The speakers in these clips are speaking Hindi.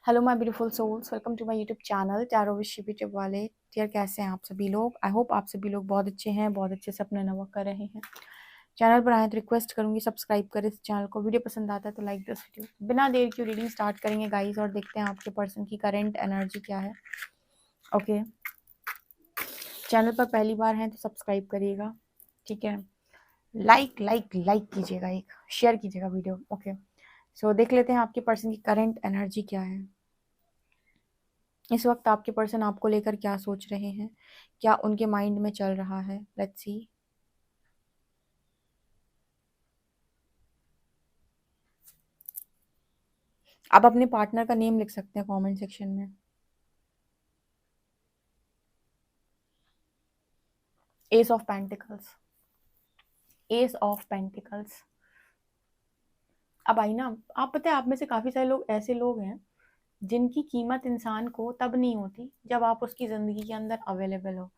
Hello my beautiful souls, welcome to my YouTube channel tarot with Shivi tip वाले। यार कैसे हैं आप सभी लोग? आई होप आप सभी लोग बहुत अच्छे हैं, बहुत अच्छे से अपना नवा कर रहे हैं। चैनल पर आए तो रिक्वेस्ट करूंगी सब्सक्राइब करें इस चैनल को। वीडियो पसंद आता है तो लाइक दिस वीडियो। बिना देर की रीडिंग स्टार्ट करेंगे गाइस और देखते हैं आपके पर्सन की करंट एनर्जी क्या है। ओके, चैनल पर पहली बार हैं तो सब्सक्राइब करिएगा, ठीक है। लाइक लाइक लाइक कीजिएगा, एक शेयर कीजिएगा वीडियो। ओके, सो देख लेते हैं आपके पर्सन की करंट एनर्जी क्या है। इस वक्त आपके पर्सन आपको लेकर क्या सोच रहे हैं, क्या उनके माइंड में चल रहा है। Let's see. आप अपने पार्टनर का नेम लिख सकते हैं कमेंट सेक्शन में। S of pentacles, S of pentacles. अब आई ना, आप पता है आप में से काफी सारे लोग ऐसे लोग हैं जिनकी कीमत इंसान को तब नहीं होती जब आप उसकी जिंदगी के अंदर अवेलेबल हो।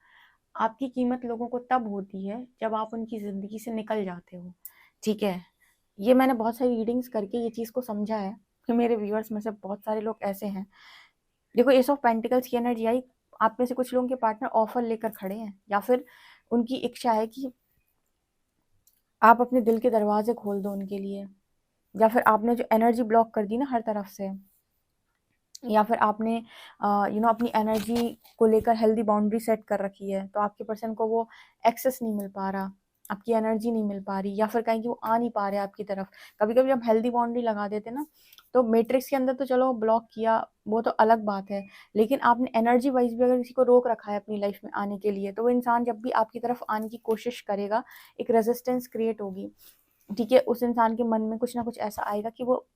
आपकी कीमत लोगों को तब होती है जब आप उनकी जिंदगी से निकल जाते हो, ठीक है। ये मैंने बहुत सारी रीडिंग्स करके ये चीज़ को समझा है कि मेरे व्यूअर्स में से बहुत सारे लोग ऐसे हैं। देखो, एस ऑफ पेंटिकल्स की एनर्जी आई। आप में से कुछ लोगों के पार्टनर ऑफर लेकर खड़े हैं, या फिर उनकी इच्छा है कि आप अपने दिल के दरवाजे खोल दो उनके लिए, या फिर आपने जो एनर्जी ब्लॉक कर दी ना हर तरफ से, या फिर आपने अपनी एनर्जी को लेकर हेल्दी बाउंड्री सेट कर रखी है, तो आपके पर्सन को वो एक्सेस नहीं मिल पा रहा, आपकी एनर्जी नहीं मिल पा रही, या फिर कहीं कि वो आ नहीं पा रहे आपकी तरफ। कभी कभी जब हेल्दी बाउंड्री लगा देते ना, तो मैट्रिक्स के अंदर तो चलो ब्लॉक किया, वो तो अलग बात है, लेकिन आपने एनर्जी वाइज भी अगर किसी को रोक रखा है अपनी लाइफ में आने के लिए, तो वो इंसान जब भी आपकी तरफ आने की कोशिश करेगा, एक रेजिस्टेंस क्रिएट होगी, ठीक है। उस इंसान के मन में कुछ ना कुछ ऐसा आएगा कि वो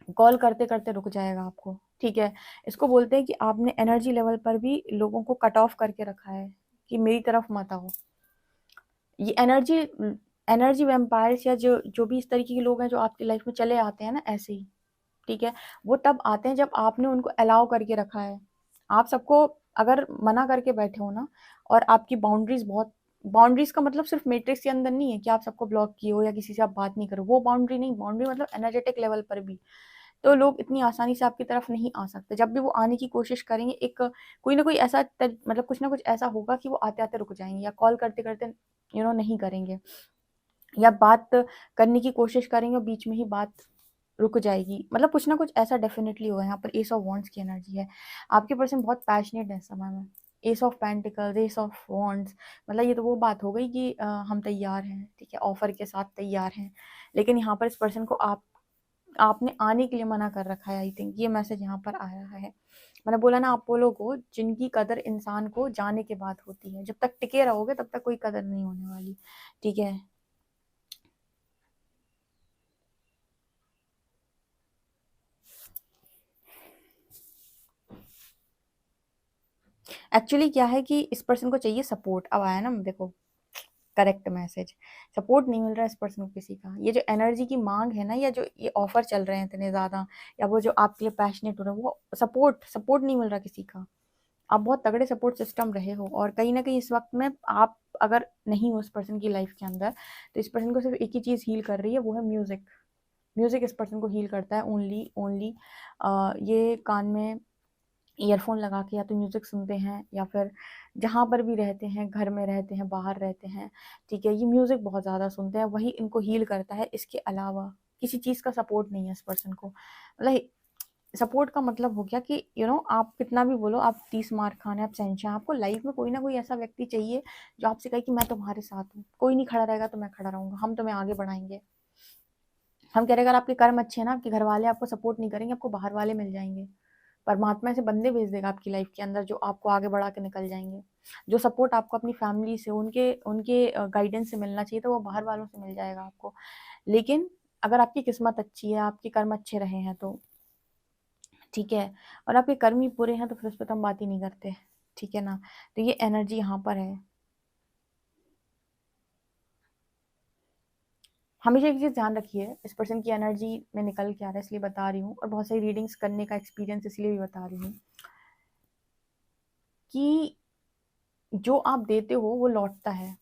कॉल करते करते रुक जाएगा आपको, ठीक है। इसको बोलते हैं कि आपने एनर्जी लेवल पर भी लोगों को कट ऑफ करके रखा है कि मेरी तरफ मत आओ। ये एनर्जी एनर्जी वैम्पायर्स या जो जो भी इस तरीके के लोग हैं जो आपकी लाइफ में चले आते हैं ना ऐसे ही, ठीक है, वो तब आते हैं जब आपने उनको अलाउ करके रखा है। आप सबको अगर मना करके बैठे हो ना, और आपकी बाउंड्रीज बहुत, बाउंड्रीज का मतलब सिर्फ मैट्रिक्स के अंदर नहीं है कि आप सबको ब्लॉक किए हो या किसी से आप बात नहीं करो, वो बाउंड्री नहीं, बाउंड्री मतलब एनर्जेटिक लेवल पर भी। तो लोग इतनी आसानी से आपकी तरफ नहीं आ सकते। जब भी वो आने की कोशिश करेंगे, एक कोई ना कोई ऐसा मतलब कुछ ना कुछ ऐसा होगा कि वो आते आते रुक जाएंगे, या कॉल करते करते नहीं करेंगे, या बात करने की कोशिश करेंगे और बीच में ही बात रुक जाएगी। मतलब कुछ ना कुछ ऐसा डेफिनेटली होगा। यहाँ पर एस ऑफ वॉन्ड्स की एनर्जी है। आपके पर्सन बहुत पैशनेट है इस समय में। S of pentacles, S of wands, मतलब ये तो वो बात हो गई कि हम तैयार हैं, ठीक है, ऑफर के साथ तैयार हैं। लेकिन यहाँ पर इस पर्सन को आपने आने के लिए मना कर रखा है। आई थिंक ये मैसेज यहाँ पर आ रहा है। मैंने बोला ना, आप वो लोग हो जिनकी कदर इंसान को जाने के बाद होती है। जब तक टिके रहोगे तब तक कोई कदर नहीं होने वाली, ठीक है। एक्चुअली क्या है कि इस पर्सन को चाहिए सपोर्ट। अब आया ना, देखो, करेक्ट मैसेज। सपोर्ट नहीं मिल रहा है इस पर्सन को किसी का। ये जो एनर्जी की मांग है ना, या जो ये ऑफर चल रहे हैं इतने ज्यादा, या वो जो आपके लिए पैशनेट हो रहा है, वो सपोर्ट सपोर्ट नहीं मिल रहा किसी का। आप बहुत तगड़े सपोर्ट सिस्टम रहे हो, और कहीं ना कहीं इस वक्त में आप अगर नहीं हो इस पर्सन की लाइफ के अंदर, तो इस पर्सन को सिर्फ एक ही चीज हील कर रही है, वो है म्यूजिक। म्यूजिक इस पर्सन को हील करता है, ओनली ओनली। ये कान में ईयरफोन लगा के या तो म्यूजिक सुनते हैं, या फिर जहाँ पर भी रहते हैं, घर में रहते हैं, बाहर रहते हैं, ठीक है, ये म्यूजिक बहुत ज़्यादा सुनते हैं, वही इनको हील करता है। इसके अलावा किसी चीज़ का सपोर्ट नहीं है इस पर्सन को। मतलब सपोर्ट का मतलब हो गया कि आप कितना भी बोलो, आप 30 मार खाने, आप शहनशाह, आपको लाइफ में कोई ना कोई ऐसा व्यक्ति चाहिए जो आपसे कहे कि मैं तुम्हारे साथ हूँ, कोई नहीं खड़ा रहेगा तो मैं खड़ा रहूंगा, हम तुम्हें आगे बढ़ाएंगे। हम कह रहे अगर आपके कर्म अच्छे हैं ना, आपके घर वाले आपको सपोर्ट नहीं करेंगे, आपको बाहर वाले मिल जाएंगे। परमात्मा ऐसे बंदे भेज देगा आपकी लाइफ के अंदर जो आपको आगे बढ़ा के निकल जाएंगे। जो सपोर्ट आपको अपनी फैमिली से, उनके उनके गाइडेंस से मिलना चाहिए, तो वो बाहर वालों से मिल जाएगा आपको। लेकिन अगर आपकी किस्मत अच्छी है, आपके कर्म अच्छे रहे हैं तो ठीक है, और आपके कर्म ही पूरे हैं तो फिर उस पर तो हम बात ही नहीं करते, ठीक है ना। तो ये एनर्जी यहाँ पर है। हमेशा एक चीज ध्यान रखिए, इस पर्सन की एनर्जी में निकल के आ रहा है इसलिए बता रही हूँ, और बहुत सारी रीडिंग्स करने का एक्सपीरियंस इसलिए भी बता रही हूँ कि जो आप देते हो वो लौटता है।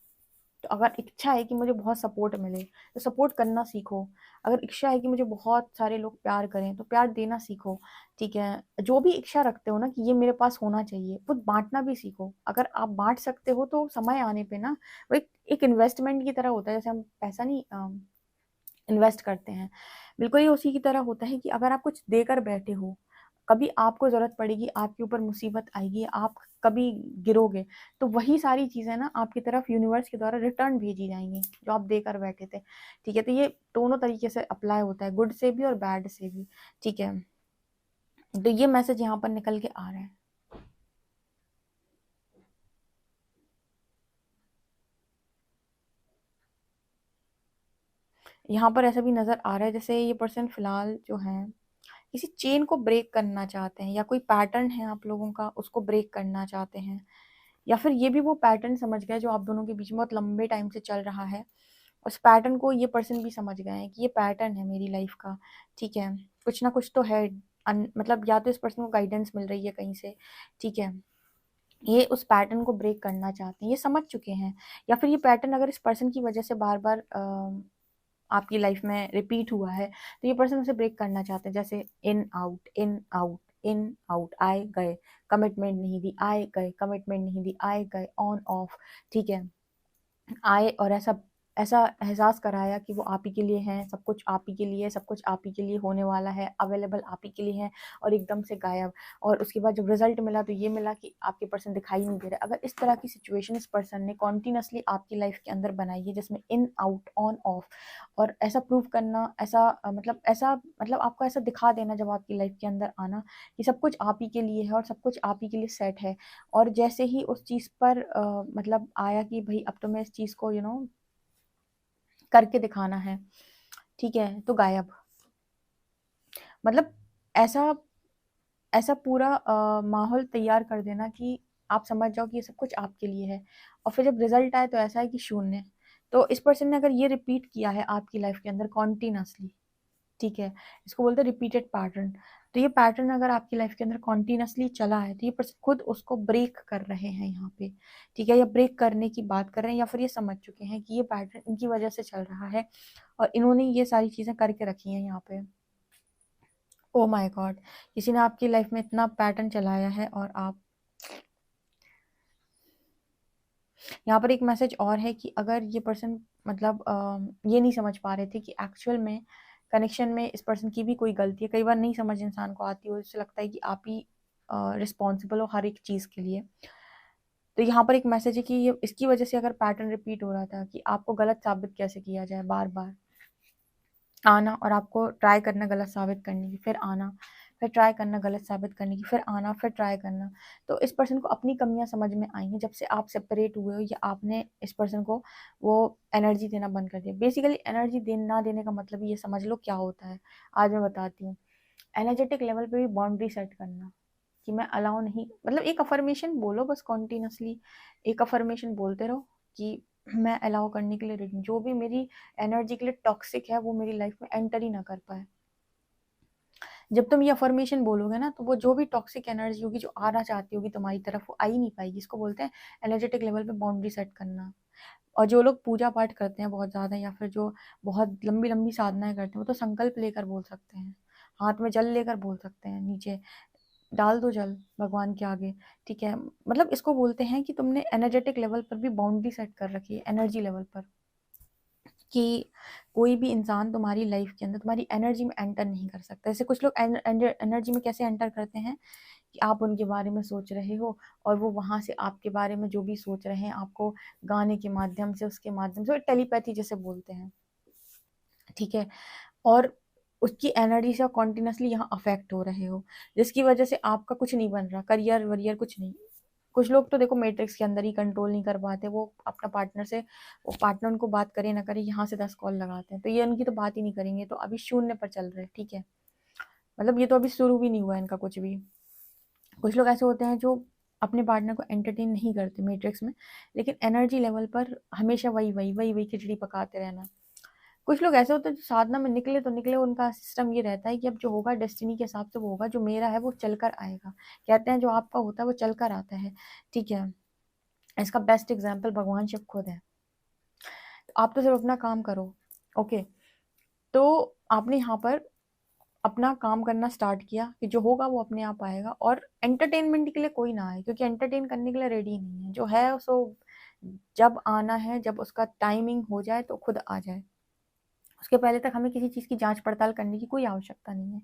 तो अगर इच्छा है कि मुझे बहुत सपोर्ट मिले तो सपोर्ट करना सीखो। अगर इच्छा है कि मुझे बहुत सारे लोग प्यार करें तो प्यार देना सीखो। ठीक है, जो भी इच्छा रखते हो ना कि ये मेरे पास होना चाहिए, वो बांटना भी सीखो। अगर आप बांट सकते हो तो समय आने पे ना वो एक इन्वेस्टमेंट की तरह होता है। जैसे हम पैसा नहीं इन्वेस्ट करते हैं, बिल्कुल ये उसी की तरह होता है कि अगर आप कुछ देकर बैठे हो, कभी आपको ज़रूरत पड़ेगी, आपके ऊपर मुसीबत आएगी, आप कभी गिरोगे, तो वही सारी चीज़ें ना आपकी तरफ यूनिवर्स के द्वारा रिटर्न भेजी जाएँगी, जो आप देकर बैठे थे। ठीक है? तो ये दोनों तरीके से अप्लाई होता है, गुड से भी और बैड से भी। ठीक है? तो ये मैसेज यहाँ पर निकल के आ रहा है। यहाँ पर ऐसा भी नज़र आ रहा है जैसे ये पर्सन फिलहाल जो है किसी चेन को ब्रेक करना चाहते हैं, या कोई पैटर्न है आप लोगों का उसको ब्रेक करना चाहते हैं, या फिर ये भी वो पैटर्न समझ गए जो आप दोनों के बीच में बहुत लंबे टाइम से चल रहा है। उस पैटर्न को ये पर्सन भी समझ गए हैं कि ये पैटर्न है मेरी लाइफ का। ठीक है, कुछ ना कुछ तो है। मतलब या तो इस पर्सन को गाइडेंस मिल रही है कहीं से। ठीक है, ये उस पैटर्न को ब्रेक करना चाहते हैं, ये समझ चुके हैं। या फिर ये पैटर्न अगर इस पर्सन की वजह से बार बार आपकी लाइफ में रिपीट हुआ है तो ये पर्सन उसे ब्रेक करना चाहते हैं। जैसे in out, in out, in out, आए गए, कमिटमेंट नहीं दी, आए गए, कमिटमेंट नहीं दी, आए गए, ऑन ऑफ। ठीक है, आए और ऐसा ऐसा एहसास कराया कि वो आप ही के लिए हैं, सब कुछ आप ही के लिए, सब कुछ आप ही के लिए होने वाला है, अवेलेबल आप ही के लिए है, और एकदम से गायब। और उसके बाद जब रिजल्ट मिला तो ये मिला कि आपके पर्सन दिखाई नहीं दे रहा। अगर इस तरह की सिचुएशन इस पर्सन ने कॉन्टिन्यूसली आपकी लाइफ के अंदर बनाई है जिसमें इन आउट ऑन ऑफ, और ऐसा प्रूव करना, ऐसा मतलब आपको ऐसा दिखा देना जब आपकी लाइफ के अंदर आना कि सब कुछ आप ही के लिए है और सब कुछ आप ही के लिए सेट है। और जैसे ही उस चीज़ पर मतलब आया कि भाई अब तो मैं इस चीज़ को करके दिखाना है, ठीक है, तो गायब। मतलब ऐसा ऐसा पूरा माहौल तैयार कर देना कि आप समझ जाओ कि ये सब कुछ आपके लिए है, और फिर जब रिजल्ट आए तो ऐसा है कि शून्य। तो इस पर्सन ने अगर ये रिपीट किया है आपकी लाइफ के अंदर कॉन्टिन्यूसली, ठीक है, इसको बोलते हैं रिपीटेड पैटर्न। तो ये पैटर्न अगर आपकी लाइफ के अंदर कॉन्टिन्यूसली चला है तो ये पर्सन खुद उसको ब्रेक कर रहे हैं यहाँ पे। ठीक है, या ब्रेक करने की बात कर रहे हैं, या फिर ये समझ चुके हैं कि ये पैटर्न इनकी वजह से चल रहा है और इन्होंने ये सारी चीजें करके रखी हैं यहाँ पे। ओ माय गॉड, किसी ने आपकी लाइफ में इतना पैटर्न चलाया है। और आप यहाँ पर एक मैसेज और है कि अगर ये पर्सन मतलब ये नहीं समझ पा रहे थे कि एक्चुअल में कनेक्शन में इस पर्सन की भी कोई गलती है। कई बार नहीं समझ इंसान को आती हो, इससे लगता है कि आप ही रिस्पॉन्सिबल हो हर एक चीज़ के लिए। तो यहाँ पर एक मैसेज है कि ये इसकी वजह से अगर पैटर्न रिपीट हो रहा था कि आपको गलत साबित कैसे किया जाए, बार बार आना और आपको ट्राई करना गलत साबित करने की, फिर आना, फिर ट्राई करना गलत साबित करने की, फिर आना, फिर ट्राई करना। तो इस पर्सन को अपनी कमियां समझ में आई हैं जब से आप सेपरेट हुए हो, या आपने इस पर्सन को वो एनर्जी देना बंद कर दिया। बेसिकली एनर्जी ना देने का मतलब ये समझ लो क्या होता है, आज मैं बताती हूँ। एनर्जेटिक लेवल पे भी बाउंड्री सेट करना कि मैं अलाउ नहीं, मतलब एक अफर्मेशन बोलो बस कॉन्टिन्यूसली, एक अफर्मेशन बोलते रहो कि मैं अलाउ करने के लिए रेडी हूँ। जो भी मेरी एनर्जी के लिए टॉक्सिक है वो मेरी लाइफ में एंटर ही ना कर पाए। जब तुम ये अफर्मेशन बोलोगे ना तो वो जो भी टॉक्सिक एनर्जी होगी जो आना चाहती होगी तुम्हारी तरफ, वो आ ही नहीं पाएगी। इसको बोलते हैं एनर्जेटिक लेवल पे बाउंड्री सेट करना। और जो लोग पूजा पाठ करते हैं बहुत ज़्यादा, या फिर जो बहुत लंबी लंबी साधनाएं करते हैं, वो तो संकल्प लेकर बोल सकते हैं, हाथ में जल लेकर बोल सकते हैं, नीचे डाल दो जल भगवान के आगे। ठीक है, मतलब इसको बोलते हैं कि तुमने एनर्जेटिक लेवल पर भी बाउंड्री सेट कर रखी है, एनर्जी लेवल पर, कि कोई भी इंसान तुम्हारी लाइफ के अंदर तुम्हारी एनर्जी में एंटर नहीं कर सकता। जैसे कुछ लोग एनर्जी में कैसे एंटर करते हैं कि आप उनके बारे में सोच रहे हो और वो वहां से आपके बारे में जो भी सोच रहे हैं आपको गाने के माध्यम से, उसके माध्यम से, टेलीपैथी जैसे बोलते हैं। ठीक है, और उसकी एनर्जी से कॉन्टिन्यूसली यहाँ अफेक्ट हो रहे हो, जिसकी वजह से आपका कुछ नहीं बन रहा, करियर वरियर कुछ नहीं। कुछ लोग तो देखो मैट्रिक्स के अंदर ही कंट्रोल नहीं कर पाते, वो अपना पार्टनर से, वो पार्टनर उनको बात करे ना करे यहाँ से 10 कॉल लगाते हैं, तो ये उनकी तो बात ही नहीं करेंगे, तो अभी शून्य पर चल रहे हैं। ठीक है, मतलब ये तो अभी शुरू भी नहीं हुआ है इनका कुछ भी। कुछ लोग ऐसे होते हैं जो अपने पार्टनर को एंटरटेन नहीं करते मैट्रिक्स में, लेकिन एनर्जी लेवल पर हमेशा वही वही वही वही खिचड़ी पकाते रहना। कुछ लोग ऐसे होते हैं जो साधना में निकले तो निकले, उनका सिस्टम ये रहता है कि अब जो होगा डेस्टिनी के हिसाब से वो होगा, जो मेरा है वो चलकर आएगा। कहते हैं जो आपका होता है वो चलकर आता है। ठीक है, इसका बेस्ट एग्जाम्पल भगवान शिव खुद है। आप तो सिर्फ अपना काम करो। ओके, तो आपने यहाँ पर अपना काम करना स्टार्ट किया कि जो होगा वो अपने आप आएगा, और एंटरटेनमेंट के लिए कोई ना आए, क्योंकि एंटरटेन करने के लिए रेडी नहीं है। जो है सो जब आना है, जब उसका टाइमिंग हो जाए तो खुद आ जाए। उसके पहले तक हमें किसी चीज़ की जांच पड़ताल करने की कोई आवश्यकता नहीं है।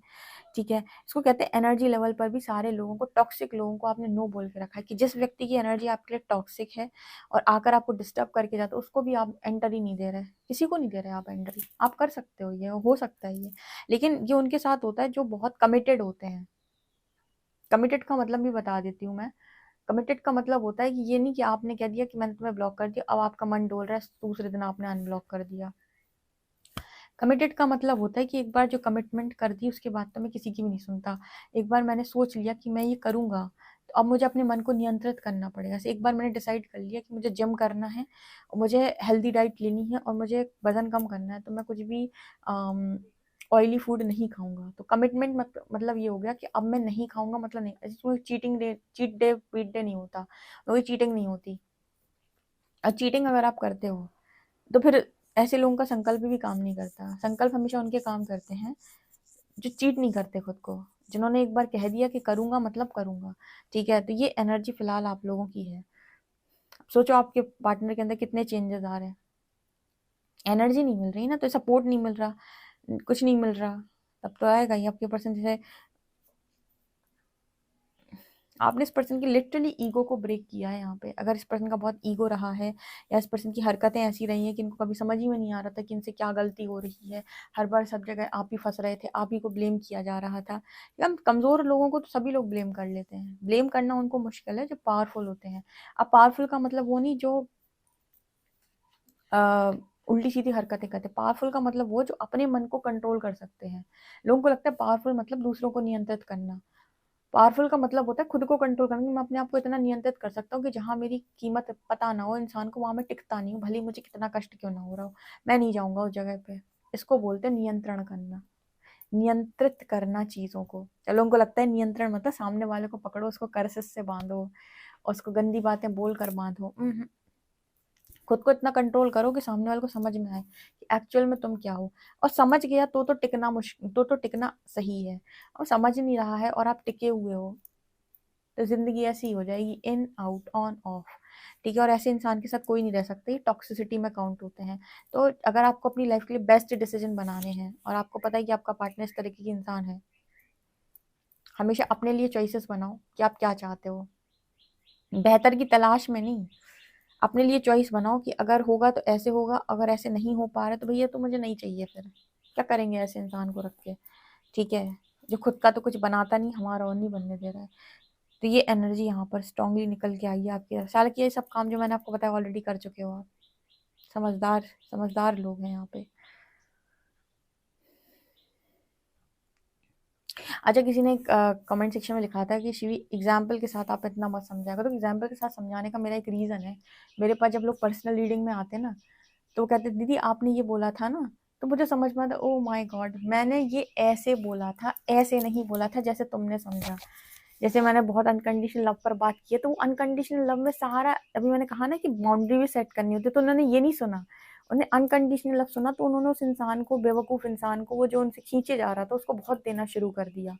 ठीक है, इसको कहते हैं एनर्जी लेवल पर भी सारे लोगों को, टॉक्सिक लोगों को आपने नो बोल के रखा है कि जिस व्यक्ति की एनर्जी आपके लिए टॉक्सिक है और आकर आपको डिस्टर्ब करके जाता है, उसको भी आप एंटर ही नहीं दे रहे, किसी को नहीं दे रहे आप एंटर। आप कर सकते हो, ये हो सकता है ये, लेकिन ये उनके साथ होता है जो बहुत कमिटेड होते हैं। कमिटेड का मतलब भी बता देती हूँ मैं। कमिटेड का मतलब होता है कि ये नहीं कि आपने कह दिया कि मैंने तुम्हें ब्लॉक कर दिया, अब आपका मन डोल रहा है, दूसरे दिन आपने अनब्लॉक कर दिया। कमिटेड का मतलब होता है कि एक बार जो कमिटमेंट कर दी उसके बाद तो मैं किसी की भी नहीं सुनता। एक बार मैंने सोच लिया कि मैं ये करूँगा, तो अब मुझे अपने मन को नियंत्रित करना पड़ेगा। जैसे एक बार मैंने डिसाइड कर लिया कि मुझे जिम करना है और मुझे हेल्दी डाइट लेनी है और मुझे वज़न कम करना है, तो मैं कुछ भी ऑयली फूड नहीं खाऊँगा। तो कमिटमेंट मतलब ये हो गया कि अब मैं नहीं खाऊँगा, मतलब नहीं। ऐसे कोई चीट डे, वीट डे नहीं होता, कोई चीटिंग नहीं होती। और चीटिंग अगर आप करते हो तो फिर ऐसे लोगों का संकल्प भी काम नहीं करता। संकल्प हमेशा उनके काम करते हैं जो चीट नहीं करते खुद को, जिन्होंने एक बार कह दिया कि करूंगा मतलब करूंगा। ठीक है, तो ये एनर्जी फिलहाल आप लोगों की है। सोचो आपके पार्टनर के अंदर कितने चेंजेस आ रहे हैं। एनर्जी नहीं मिल रही ना, तो सपोर्ट नहीं मिल रहा, कुछ नहीं मिल रहा, तब तो आएगा ही आपके पर्सन। जैसे आपने इस पर्सन की लिटरली ईगो को ब्रेक किया है यहाँ पे। अगर इस पर्सन का बहुत ईगो रहा है, या इस पर्सन की हरकतें ऐसी रही हैं कि इनको कभी समझ ही में नहीं आ रहा था कि इनसे क्या गलती हो रही है, हर बार सब जगह आप ही फंस रहे थे, आप ही को ब्लेम किया जा रहा था। हम कमज़ोर लोगों को तो सभी लोग ब्लेम कर लेते हैं, ब्लेम करना उनको मुश्किल है जो पावरफुल होते हैं। अब पावरफुल का मतलब वो नहीं जो उल्टी सीधी हरकतें करते। पावरफुल का मतलब वो जो अपने मन को कंट्रोल कर सकते हैं। लोगों को लगता है पावरफुल मतलब दूसरों को नियंत्रित करना। पावरफुल का मतलब होता है खुद को कंट्रोल करना, मैं अपने आप को इतना नियंत्रित कर सकता हूँ कि जहाँ मेरी कीमत पता ना हो इंसान को, वहां मैं टिकता नहीं हूँ, भले ही मुझे कितना कष्ट क्यों ना हो रहा हो, मैं नहीं जाऊंगा उस जगह पे। इसको बोलते हैं नियंत्रण करना, नियंत्रित करना चीजों को। चलो, उनको लगता है नियंत्रण मतलब सामने वाले को पकड़ो, उसको करसिस से बांधो, और उसको गंदी बातें बोल कर बांधो। खुद को इतना कंट्रोल करो कि सामने वाले को समझ में आए कि एक्चुअल में तुम क्या हो। और समझ गया तो टिकना मुश्किल, तो टिकना सही है। और समझ नहीं रहा है और आप टिके हुए हो, तो जिंदगी ऐसी हो जाएगी, इन आउट ऑन ऑफ। ठीक है, और ऐसे इंसान के साथ कोई नहीं रह सकता, ये टॉक्सिसिटी में काउंट होते हैं। तो अगर आपको अपनी लाइफ के लिए बेस्ट डिसीजन बनाने हैं और आपको पता है कि आपका पार्टनर इस तरीके की इंसान है, हमेशा अपने लिए चॉइसेस बनाओ कि आप क्या चाहते हो, बेहतर की तलाश में नहीं। अपने लिए चॉइस बनाओ कि अगर होगा तो ऐसे होगा, अगर ऐसे नहीं हो पा रहा तो भैया तो मुझे नहीं चाहिए, फिर क्या करेंगे ऐसे इंसान को रख के। ठीक है, जो खुद का तो कुछ बनाता नहीं, हमारा और नहीं बनने दे रहा है। तो ये एनर्जी यहाँ पर स्ट्रांगली निकल के आई है आपकी तरफ। हालांकि ये सब काम जो मैंने आपको बताया ऑलरेडी कर चुके हो आप। समझदार समझदार लोग हैं यहाँ पे। अच्छा, किसी ने कमेंट सेक्शन में लिखा था कि शिवी एग्जाम्पल के साथ आप इतना मत समझाएगा। तो एग्जाम्पल के साथ समझाने का मेरा एक रीज़न है। मेरे पास जब लोग पर्सनल रीडिंग में आते हैं ना, तो वो कहते दीदी आपने ये बोला था ना, तो मुझे समझ में आता, ओ माय गॉड मैंने ये ऐसे बोला था, ऐसे नहीं बोला था जैसे तुमने समझा। जैसे मैंने बहुत अनकंडीशनल लव पर बात की है, तो वो अनकंडीशनल लव में सारा, अभी मैंने कहा ना कि बाउंड्री भी सेट करनी होती है, तो उन्होंने ये नहीं सुना, उन्हें अनकंडीशनल लव सुना, तो उन्होंने उस इंसान को, बेवकूफ़ इंसान को, वो जो उनसे खींचे जा रहा था उसको बहुत देना शुरू कर दिया।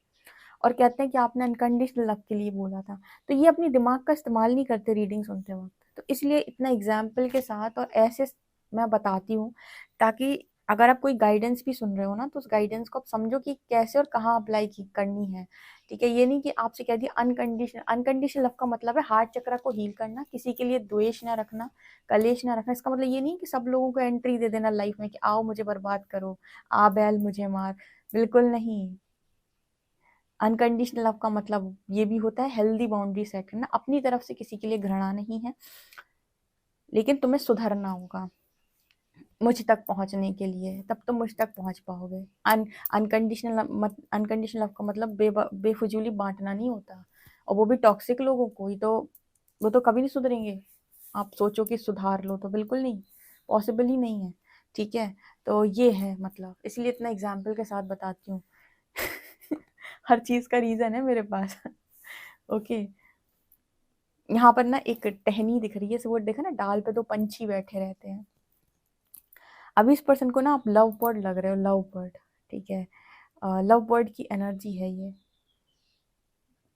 और कहते हैं कि आपने अनकंडीशनल लव के लिए बोला था। तो ये अपनी दिमाग का इस्तेमाल नहीं करते रीडिंग सुनते वक्त, तो इसलिए इतना एग्जाम्पल के साथ और ऐसे मैं बताती हूँ, ताकि अगर आप कोई गाइडेंस भी सुन रहे हो ना, तो उस गाइडेंस को आप समझो कि कैसे और कहाँ अप्लाई की करनी है। ठीक है, ये नहीं कि आपसे कह दिया अनकंडीशनल। अनकंडीशनल लव का मतलब है हार्ट चक्र को हील करना, किसी के लिए द्वेष ना रखना, कलेश ना रखना। इसका मतलब ये नहीं कि सब लोगों को एंट्री दे देना लाइफ में कि आओ मुझे बर्बाद करो, आ बैल मुझे मार, बिल्कुल नहीं। अनकंडीशनल लव का मतलब ये भी होता है हेल्दी बाउंड्री सेट करना, अपनी तरफ से किसी के लिए घृणा नहीं है, लेकिन तुम्हें सुधरना होगा मुझ तक पहुंचने के लिए, तब तुम मुझ तक पहुंच पाओगे। अनकंडीशनल लव का मतलब बेफजूली बांटना नहीं होता, और वो भी टॉक्सिक लोगों को ही। तो वो तो कभी नहीं सुधरेंगे। आप सोचो कि सुधार लो, तो बिल्कुल नहीं, पॉसिबल ही नहीं है। ठीक है, तो ये है मतलब, इसलिए इतना एग्जाम्पल के साथ बताती हूँ। हर चीज का रीजन है मेरे पास। ओके, यहाँ पर ना एक टहनी दिख रही है, वो देखा ना, डाल पे दो पंछी बैठे रहते हैं, अभी इस पर्सन को ना आप लव बर्ड लग रहे हो, लव बर्ड, ठीक है, लव बर्ड की एनर्जी है ये।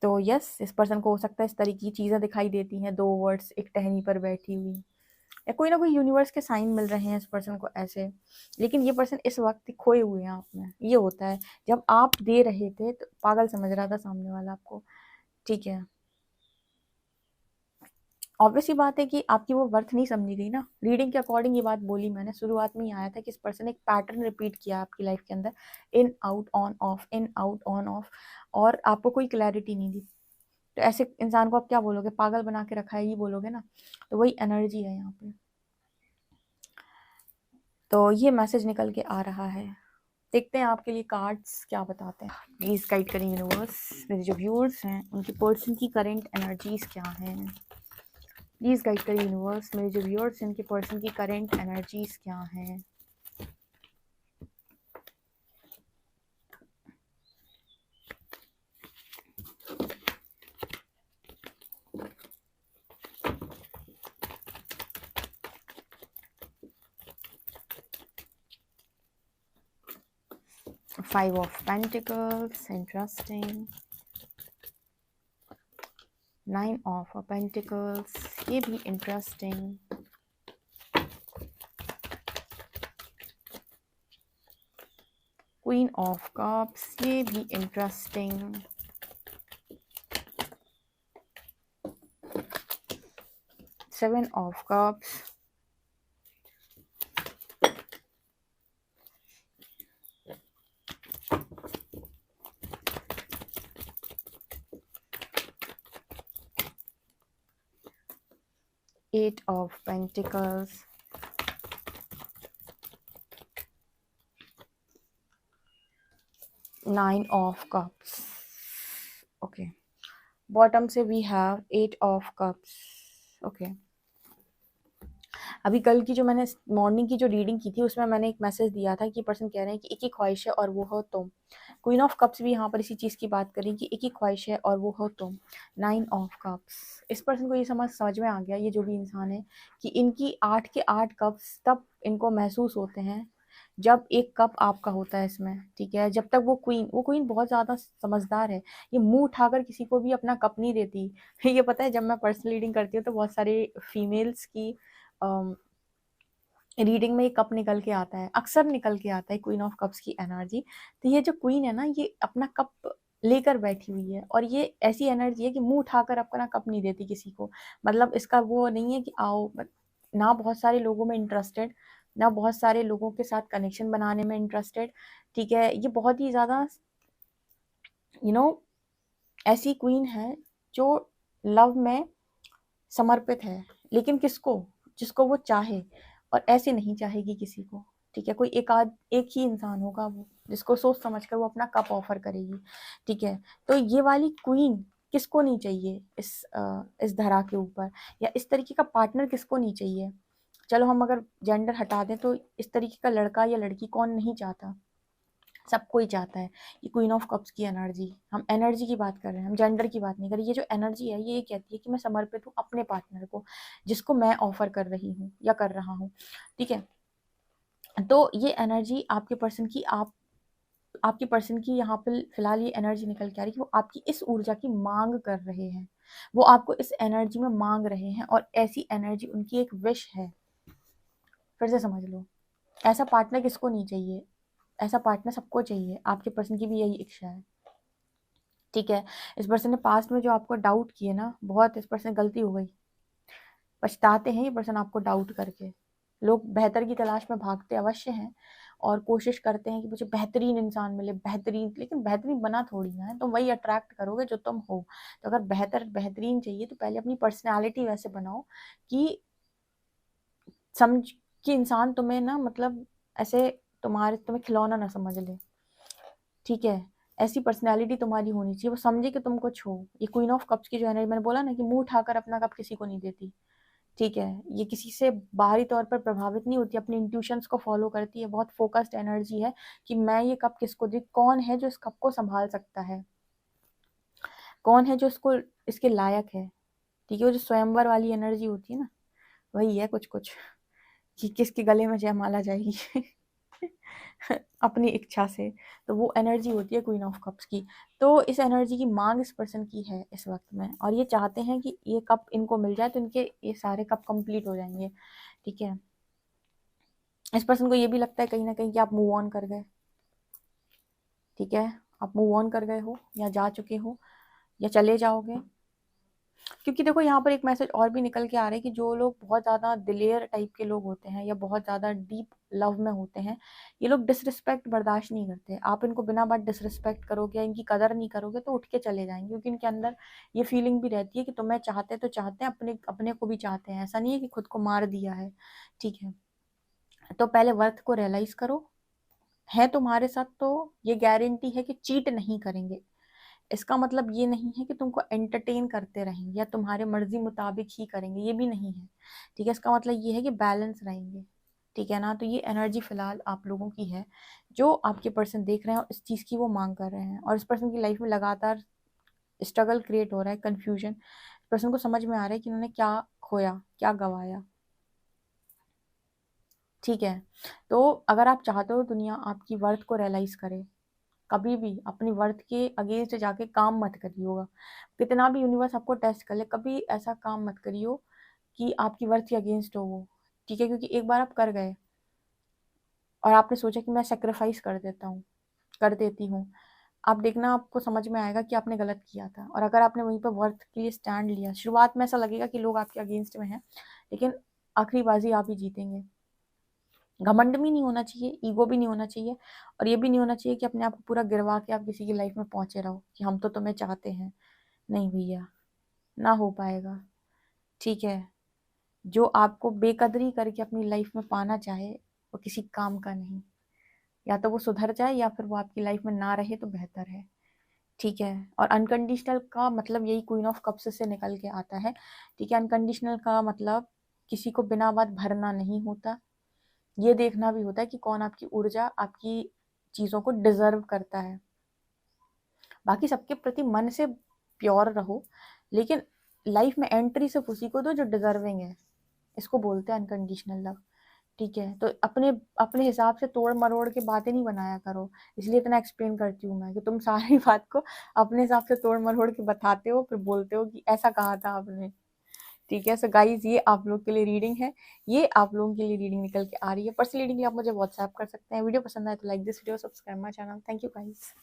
तो यस, इस पर्सन को हो सकता है इस तरह की चीज़ें दिखाई देती हैं, 2 वर्ड्स एक टहनी पर बैठी हुई, या कोई ना कोई यूनिवर्स के साइन मिल रहे हैं इस पर्सन को ऐसे। लेकिन ये पर्सन इस वक्त खोए हुए हैं आप में। ये होता है जब आप दे रहे थे तो पागल समझ रहा था सामने वाला आपको, ठीक है। ऑब्वियस ही बात है कि आपकी वो वर्थ नहीं समझी गई ना। रीडिंग के अकॉर्डिंग ये बात बोली मैंने, शुरुआत में ही आया था कि इस पर्सन एक पैटर्न रिपीट किया आपकी लाइफ के अंदर, in out on off, in out on off, और आपको कोई क्लैरिटी नहीं दी। तो ऐसे इंसान को आप क्या बोलोगे, पागल बना के रखा है, ये बोलोगे ना। तो वही एनर्जी है यहाँ पे। तो ये मैसेज निकल के आ रहा है। देखते हैं आपके लिए कार्ड्स क्या बताते हैं। प्लीज गाइड करें यूनिवर्स, मेरे जो व्यूअर्स हैं उनकी पर्सन की करंट एनर्जीज क्या हैं। प्लीज गाइड करें यूनिवर्स, मेरे जो व्यूअर्स हैं उनकी पर्सन की करंट एनर्जीज क्या हैं। Five of Pentacles, interesting. 9 of Pentacles, ये भी इंटरेस्टिंग। Queen of Cups, ये भी interesting. Seven of Cups, Eight of Pentacles, Nine of Cups. Okay. Bottom से we have 8 of cups. Okay, अभी कल की जो मैंने मॉर्निंग की जो रीडिंग की थी उसमें मैंने एक मैसेज दिया था कि पर्सन कह रहे हैं कि एक ही ख्वाहिश है और वो हो तुम। क्वीन ऑफ कप्स भी यहाँ पर इसी चीज़ की बात करें कि एक ही ख्वाहिश है और वो हो तुम। 9 ऑफ कप्स, इस पर्सन को ये समझ में आ गया, ये जो भी इंसान है, कि इनकी 8 के 8 कप्स तब इनको महसूस होते हैं जब एक कप आपका होता है इसमें, ठीक है। जब तक वो क्वीन बहुत ज़्यादा समझदार है, ये मुंह उठाकर किसी को भी अपना कप नहीं देती। ये पता है, जब मैं पर्सनल रीडिंग करती हूँ तो बहुत सारे फीमेल्स की रीडिंग में ये कप निकल के आता है, अक्सर निकल के आता है क्वीन ऑफ कप्स की एनर्जी। तो ये जो क्वीन है ना, ये अपना कप लेकर बैठी हुई है, और ये ऐसी एनर्जी है कि मुंह उठाकर अपना कप नहीं देती किसी को। मतलब इसका वो नहीं है कि आओ, ना बहुत सारे लोगों में इंटरेस्टेड, ना बहुत सारे लोगों के साथ कनेक्शन बनाने में इंटरेस्टेड, ठीक है। ये बहुत ही ज़्यादा ऐसी क्वीन है जो लव में समर्पित है, लेकिन किसको, जिसको वो चाहे, और ऐसे नहीं चाहेगी किसी को, ठीक है। कोई एक ही इंसान होगा वो, जिसको सोच समझ कर वो अपना कप ऑफर करेगी, ठीक है। तो ये वाली क्वीन किसको नहीं चाहिए इस धरा के ऊपर, या इस तरीके का पार्टनर किसको नहीं चाहिए। चलो हम अगर जेंडर हटा दें तो इस तरीके का लड़का या लड़की कौन नहीं चाहता, सबको ही चाहता है। ये क्वीन ऑफ कप्स की एनर्जी, हम एनर्जी की बात कर रहे हैं, हम जेंडर की बात नहीं कर रहे। ये जो एनर्जी है ये कहती है कि मैं समर्पित हूँ अपने पार्टनर को, जिसको मैं ऑफर कर रही हूँ या कर रहा हूँ, ठीक है। तो ये एनर्जी आपके पर्सन की, आपके पर्सन की यहाँ पे फिलहाल ये एनर्जी निकल के आ रही है कि वो आपकी इस ऊर्जा की मांग कर रहे हैं, वो आपको इस एनर्जी में मांग रहे हैं, और ऐसी एनर्जी उनकी एक विश है। फिर से समझ लो, ऐसा पार्टनर किसको नहीं चाहिए, ऐसा पार्टनर सबको चाहिए। आपके पर्सन की भी यही इच्छा है, ठीक है। इस पर्सन ने पास्ट में जो आपको डाउट किए ना, बहुत इस पर्सन गलती हो गई, पछताते हैं ये पर्सन आपको डाउट करके। लोग बेहतर की तलाश में भागते अवश्य हैं और कोशिश करते हैं कि मुझे बेहतरीन इंसान मिले, बेहतरीन, लेकिन बेहतरीन बना थोड़ी ना है, तुम वही अट्रैक्ट करोगे जो तुम हो। तो अगर बेहतरीन चाहिए तो पहले अपनी पर्सनैलिटी वैसे बनाओ कि समझ कि इंसान तुम्हें ना, मतलब ऐसे तुम्हें खिलौना ना समझ ले, ठीक है। ऐसी पर्सनैलिटी तुम्हारी होनी चाहिए, वो समझे कि तुम कुछ हो। ये क्वीन ऑफ कप्स की जो एनर्जी, मैंने बोला ना कि मुंह उठाकर अपना कप किसी को नहीं देती, ठीक है। ये किसी से बाहरी तौर पर प्रभावित नहीं होती, अपने इंट्यूशंस को फॉलो करती है, बहुत फोकस्ड एनर्जी है कि मैं ये कप किसको दी, कौन है जो इस कप को संभाल सकता है, कौन है जो इसको इसके लायक है, ठीक है। वो जो स्वयंवर वाली एनर्जी होती है ना, वही है कुछ कुछ, कि किसके गले में जयमाला जाएगी अपनी इच्छा से। तो वो एनर्जी होती है क्वीन ऑफ कप्स की। तो इस एनर्जी की मांग इस पर्सन की है इस वक्त में, और ये चाहते हैं कि ये कप इनको मिल जाए तो इनके ये सारे कप कंप्लीट हो जाएंगे। ठीक है, इस पर्सन को ये भी लगता है कहीं ना कहीं कि आप मूव ऑन कर गए। ठीक है, आप मूव ऑन कर गए हो या जा चुके हो या चले जाओगे। क्योंकि देखो यहाँ पर एक मैसेज और भी निकल के आ रहा है कि जो लोग बहुत ज़्यादा दिलेर टाइप के लोग होते हैं या बहुत ज़्यादा डीप लव में होते हैं, ये लोग डिसरिस्पेक्ट बर्दाश्त नहीं करते। आप इनको बिना बात डिसरिस्पेक्ट करोगे या इनकी कदर नहीं करोगे तो उठ के चले जाएंगे, क्योंकि इनके अंदर ये फीलिंग भी रहती है कि तुम्हें चाहते तो चाहते हैं, अपने अपने को भी चाहते हैं, ऐसा नहीं है कि खुद को मार दिया है। ठीक है, तो पहले वर्थ को रियलाइज करो, है तुम्हारे साथ तो ये गारंटी है कि चीट नहीं करेंगे। इसका मतलब ये नहीं है कि तुमको एंटरटेन करते रहेंगे या तुम्हारे मर्जी मुताबिक ही करेंगे, ये भी नहीं है। ठीक है, इसका मतलब ये है कि बैलेंस रहेंगे। ठीक है ना, तो ये एनर्जी फिलहाल आप लोगों की है। जो आपके पर्सन देख रहे हैं इस चीज़ की वो मांग कर रहे हैं, और इस पर्सन की लाइफ में लगातार स्ट्रगल क्रिएट हो रहा है, कन्फ्यूजन। पर्सन को समझ में आ रहा है कि उन्होंने क्या खोया, क्या गवाया। ठीक है, तो अगर आप चाहते हो दुनिया आपकी वर्थ को रियलाइज करे, कभी भी अपनी वर्थ के अगेंस्ट जाके काम मत करिएगा। कितना भी यूनिवर्स आपको टेस्ट कर ले, कभी ऐसा काम मत करियो कि आपकी वर्थ के अगेंस्ट हो वो। ठीक है, क्योंकि एक बार आप कर गए और आपने सोचा कि मैं सेक्रीफाइस कर देता हूँ, कर देती हूँ, आप देखना आपको समझ में आएगा कि आपने गलत किया था। और अगर आपने वहीं पर वर्थ के लिए स्टैंड लिया, शुरुआत में ऐसा लगेगा कि लोग आपके अगेंस्ट में हैं, लेकिन आखिरी बाजी आप ही जीतेंगे। घमंड भी नहीं होना चाहिए, ईगो भी नहीं होना चाहिए, और ये भी नहीं होना चाहिए कि अपने आप को पूरा गिरवा के आप किसी की लाइफ में पहुंचे रहो कि हम तो तुम्हें चाहते हैं। नहीं भैया, ना हो पाएगा। ठीक है, जो आपको बेकदरी करके अपनी लाइफ में पाना चाहे वो किसी काम का नहीं। या तो वो सुधर जाए या फिर वो आपकी लाइफ में ना रहे तो बेहतर है। ठीक है, और अनकंडीशनल का मतलब यही क्वीन ऑफ कप्स से निकल के आता है। ठीक है, अनकंडीशनल का मतलब किसी को बिना बात भरना नहीं होता, ये देखना भी होता है कि कौन आपकी ऊर्जा, आपकी चीज़ों को डिजर्व करता है। बाकी सबके प्रति मन से प्योर रहो, लेकिन लाइफ में एंट्री सिर्फ उसी को दो जो डिजर्विंग है। इसको बोलते हैं अनकंडीशनल लव। ठीक है, तो अपने अपने हिसाब से तोड़ मरोड़ के बातें नहीं बनाया करो। इसलिए इतना एक्सप्लेन करती हूँ मैं कि तुम सारी बात को अपने हिसाब से तोड़ मरोड़ के बताते हो, फिर बोलते हो कि ऐसा कहा था आपने। ठीक है, सो गाइज ये आप लोग के लिए रीडिंग है, ये आप लोगों के लिए रीडिंग निकल के आ रही है। पर्सनल रीडिंग के लिए आप मुझे व्हाट्सएप कर सकते हैं। वीडियो पसंद आए तो like this video, subscribe my channel. Thank you guys.